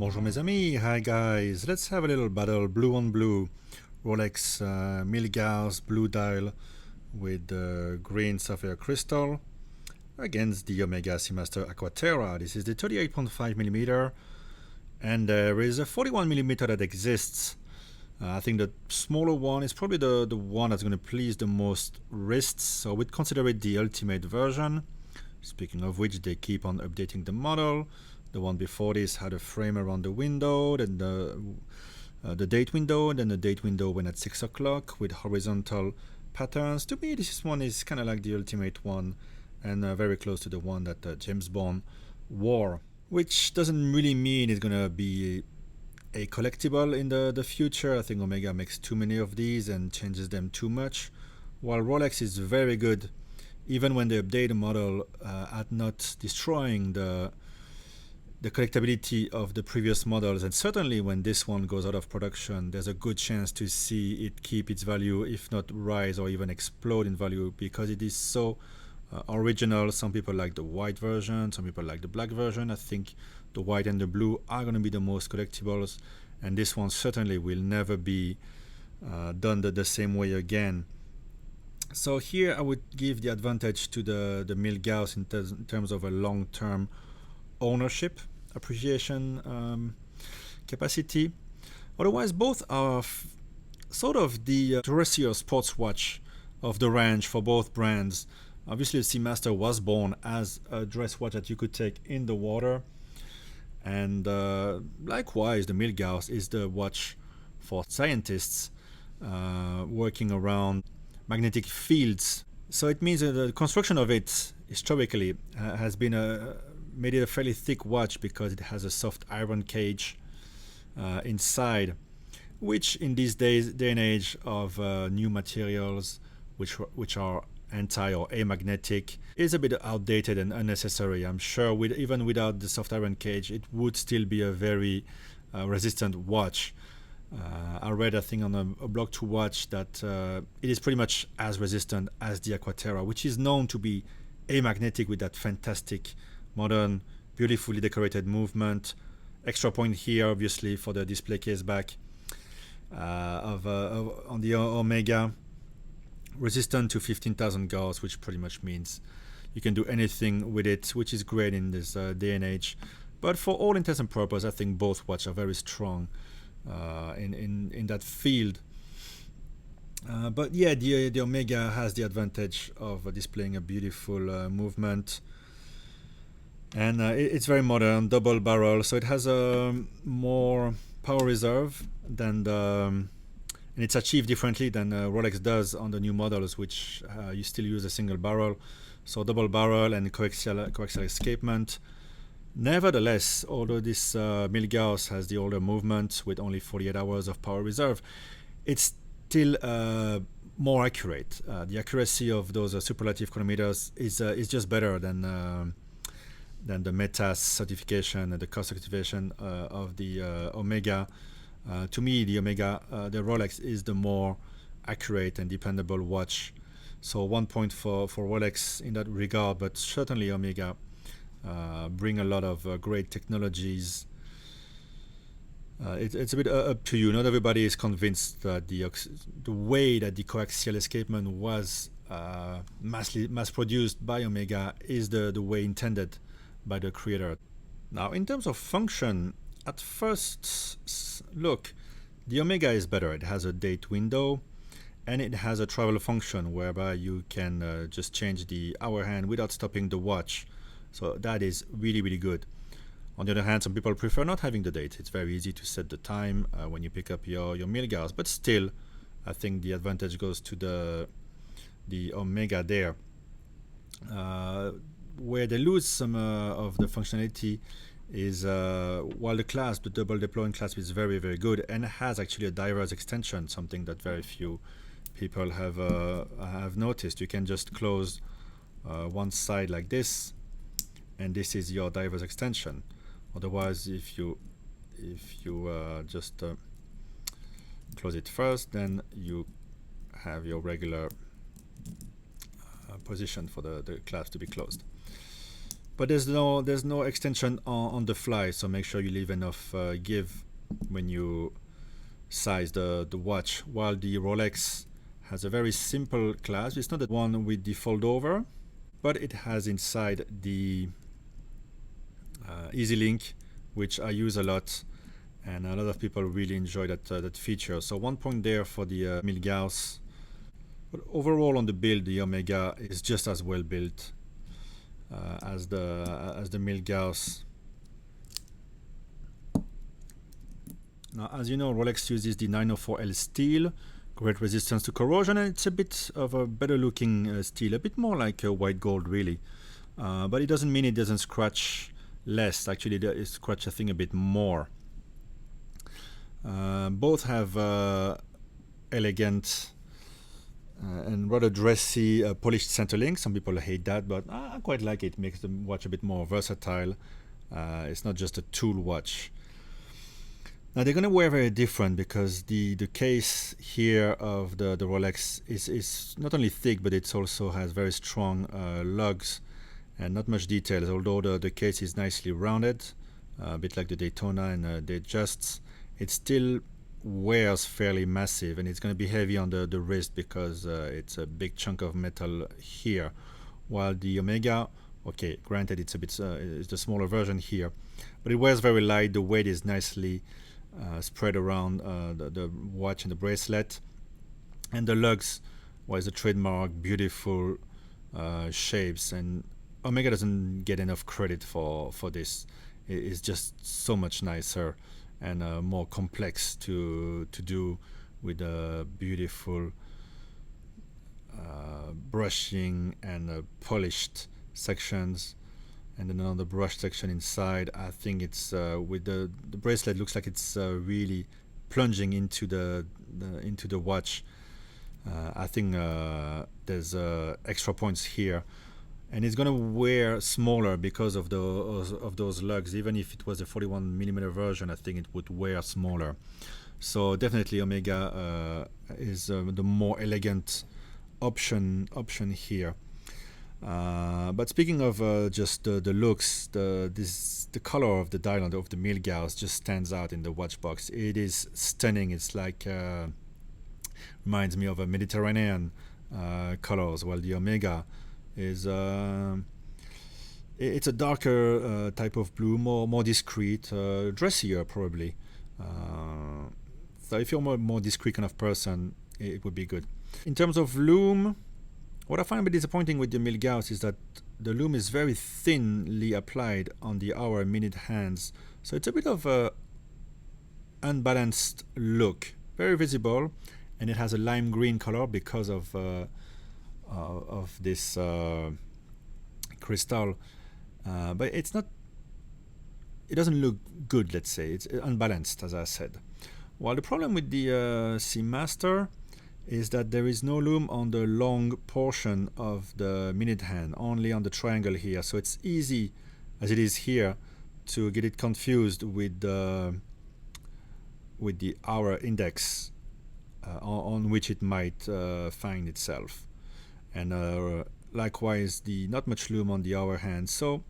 Bonjour mes amis, hi guys, let's have a little battle blue on blue. Rolex Milgauss blue dial with the green sapphire crystal against the Omega Seamaster Aqua Terra. This is the 38.5mm and there is a 41mm that exists. I think the smaller one is probably the one that's going to please the most wrists, so we'd consider it the ultimate version. Speaking of which, they keep on updating the model. The one before this had a frame around the window, then the date window, and then the date window went at 6 o'clock with horizontal patterns. To me, this one is kind of like the ultimate one and very close to the one that James Bond wore, which doesn't really mean it's going to be a collectible in the future. I think Omega makes too many of these and changes them too much, while Rolex is very good even when they update the model at not destroying the collectability of the previous models. And certainly when this one goes out of production, there's a good chance to see it keep its value, if not rise or even explode in value, because it is so original. Some people like the white version, some people like the black version. I think the white and the blue are going to be the most collectibles, and this one certainly will never be done the same way again. So here I would give the advantage to the Milgauss in terms of a long-term ownership, appreciation capacity. Otherwise, both are sort of the dressier sports watch of the range for both brands. Obviously, the Seamaster was born as a dress watch that you could take in the water, and likewise, the Milgauss is the watch for scientists working around magnetic fields. So it means that the construction of it historically has been made it a fairly thick watch because it has a soft iron cage inside, which in these day and age of new materials which are anti or amagnetic is a bit outdated and unnecessary. I'm sure even without the soft iron cage it would still be a very resistant watch. I read a thing on a blog to watch that it is pretty much as resistant as the Aqua Terra, which is known to be amagnetic with that fantastic modern beautifully decorated movement. Extra point here obviously for the display case back on the Omega, resistant to 15,000 Gauss, which pretty much means you can do anything with it, which is great in this day and age. But for all intents and purposes, I think both watches are very strong in that field. But yeah, the Omega has the advantage of displaying a beautiful movement, and it's very modern, double barrel, so it has a more power reserve than and it's achieved differently than Rolex does on the new models, which you still use a single barrel. So double barrel and coaxial escapement. Nevertheless, although this Milgauss has the older movement with only 48 hours of power reserve, it's still more accurate. The accuracy of those superlative chronometers is just better than the METAS certification and the cost certification of the Omega. To me, the Omega, the Rolex is the more accurate and dependable watch. So 1 point for Rolex in that regard, but certainly Omega bring a lot of great technologies. It's a bit up to you. Not everybody is convinced that the way that the coaxial escapement was mass produced by Omega is the way intended by the creator. Now, in terms of function, at first look, the Omega is better. It has a date window and it has a travel function whereby you can just change the hour hand without stopping the watch. So that is really, really good. On the other hand, some people prefer not having the date. It's very easy to set the time when you pick up your Milgauss, but still, I think the advantage goes to the Omega there. Where they lose some of the functionality is while the clasp, the double deploying clasp, is very, very good and has actually a diverse extension, something that very few people have noticed. You can just close one side like this, and this is your diverse extension. Otherwise, if you just close it first, then you have your regular position for the clasp to be closed. But there's no extension on the fly, so make sure you leave enough give when you size the watch. While the Rolex has a very simple clasp, it's not the one with the fold over, but it has inside the Easy Link, which I use a lot, and a lot of people really enjoy that feature. So 1 point there for the Milgauss. But overall on the build, the Omega is just as well built as the Milgauss. Now, as you know, Rolex uses the 904L steel, great resistance to corrosion, and it's a bit of a better looking steel, a bit more like white gold really. But it doesn't mean it doesn't scratch less. Actually, it scratches, I think, a bit more. Both have elegant and rather dressy polished center link. Some people hate that, but I quite like it. It makes the watch a bit more versatile. It's not just a tool watch. Now they're going to wear very different because the case here of the Rolex is not only thick, but it also has very strong lugs and not much details, although the case is nicely rounded, a bit like the Daytona and the Adjusts. It still wears fairly massive, and it's going to be heavy on the wrist because it's a big chunk of metal here, while the Omega, okay, granted it's a bit it's the smaller version here, but it wears very light. The weight is nicely spread around the watch and the bracelet, and the lugs was a trademark beautiful shapes, and Omega doesn't get enough credit for this. It's just so much nicer and more complex to do, with a beautiful brushing and polished sections, and then another brush section inside. I think it's with the bracelet looks like it's really plunging into the watch. I think there's extra points here, and it's gonna wear smaller because of those lugs. Even if it was a 41mm version, I think it would wear smaller. So definitely Omega is the more elegant option here. But speaking of just the looks, the color of the dial of the Milgauss just stands out in the watch box. It is stunning. It's like reminds me of a Mediterranean colors, while the Omega is it's a darker type of blue, more discreet, dressier probably. So if you're more discreet kind of person, it would be good. In terms of lume, what I find a bit disappointing with the Milgauss is that the lume is very thinly applied on the hour and minute hands, so it's a bit of a unbalanced look, very visible, and it has a lime green color because of this crystal, but it doesn't look good. Let's say it's unbalanced, as I said. While the problem with the Seamaster is that there is no lume on the long portion of the minute hand, only on the triangle here. So it's easy, as it is here, to get it confused with the hour index on which it might find itself. And likewise, not much lume on the hour hand. So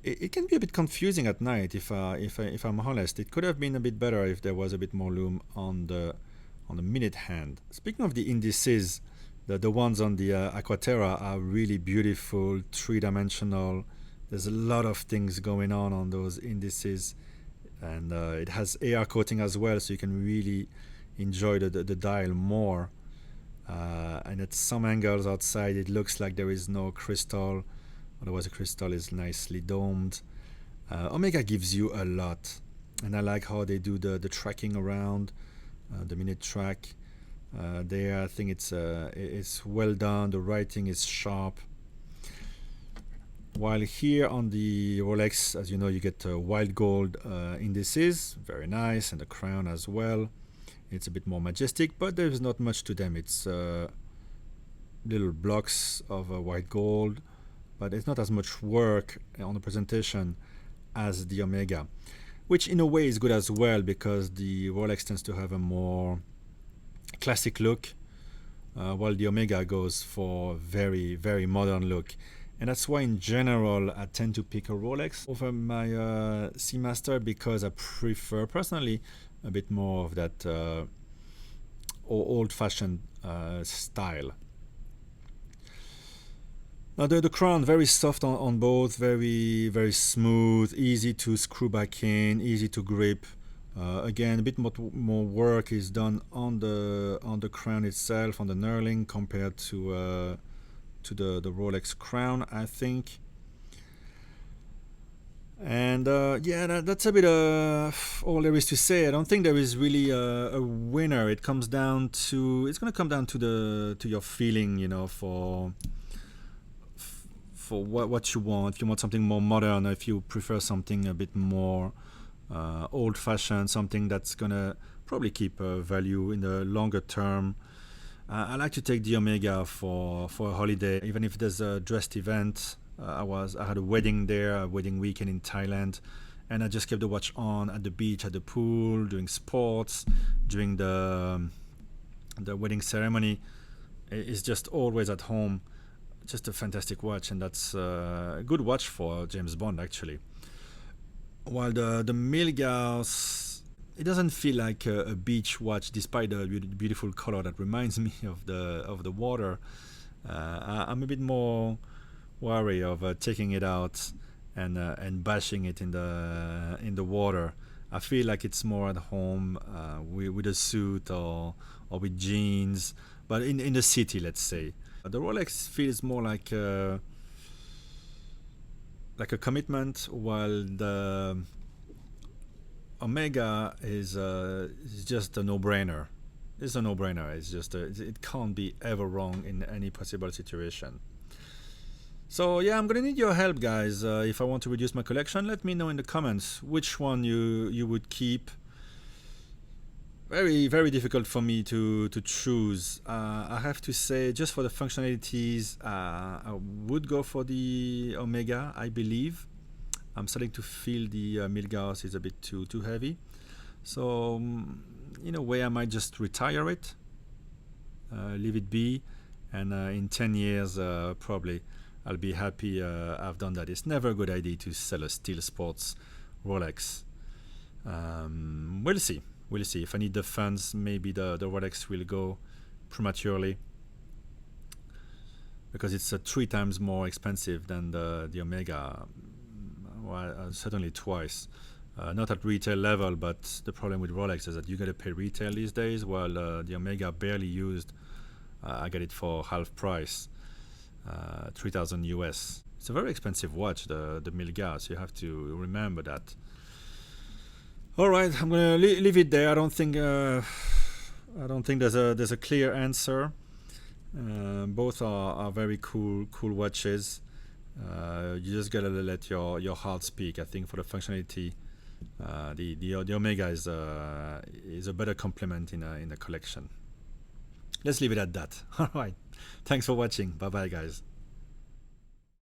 it can be a bit confusing at night. If I'm honest, it could have been a bit better if there was a bit more lume on the minute hand. Speaking of the indices, the ones on the Aqua Terra are really beautiful, three-dimensional. There's a lot of things going on those indices, and it has AR coating as well, so you can really enjoy the dial more. And at some angles outside, it looks like there is no crystal, otherwise the crystal is nicely domed. Omega gives you a lot, and I like how they do the tracking around. The minute track there, I think it's well done. The writing is sharp. While here on the Rolex, as you know, you get wild gold indices, very nice, and the crown as well. It's a bit more majestic, but there's not much to them. It's little blocks of white gold, but it's not as much work on the presentation as the Omega, which in a way is good as well, because the Rolex tends to have a more classic look, while the Omega goes for very, very modern look. and that's why in general I tend to pick a Rolex over my Seamaster, because I prefer personally a bit more of that old-fashioned style. Now the crown, very soft on both, very smooth, easy to screw back in, easy to grip. Again, a bit more work is done on the crown itself, on the knurling, compared to the Rolex crown, I think. And yeah, that's a bit all there is to say. I don't think there is really a winner. It's gonna come down to your feeling, you know, for what you want. If you want something more modern, or if you prefer something a bit more old-fashioned, something that's gonna probably keep value in the longer term. I like to take the Omega for a holiday, even if there's a dressed event. I had a wedding there, a wedding weekend in Thailand, and I just kept the watch on at the beach, at the pool, doing sports, during the wedding ceremony. It's just always at home. Just a fantastic watch, and that's a good watch for James Bond, actually. While the Milgauss, it doesn't feel like a beach watch, despite the beautiful color that reminds me of the water. I'm a bit more wary of taking it out and bashing it in the water. I feel like it's more at home with a suit or with jeans, but in the city, let's say. The Rolex feels more like a commitment, while the Omega is just a no-brainer. It's a no-brainer. It's just it can't be ever wrong in any possible situation. So yeah, I'm gonna need your help, guys. If I want to reduce my collection, let me know in the comments which one you would keep. Very difficult for me to choose. I have to say, just for the functionalities, I would go for the Omega, I believe. I'm starting to feel the Milgauss is a bit too heavy. So in a way, I might just retire it, leave it be, and in 10 years, probably, I'll be happy I've done that. It's never a good idea to sell a steel sports Rolex. We'll see. We'll see. If I need the funds, maybe the Rolex will go prematurely, because it's 3 times more expensive than the Omega. Well, certainly twice. Not at retail level, but the problem with Rolex is that you got to pay retail these days, while the Omega, barely used, I get it for half price, 3,000 US. It's a very expensive watch, the Milgauss. You have to remember that. All right, I'm gonna leave it there. I don't think there's a clear answer. Both are very cool watches. You just gotta let your heart speak. I think for the functionality, the Omega is a better complement in a collection. Let's leave it at that. All right, thanks for watching. Bye bye, guys.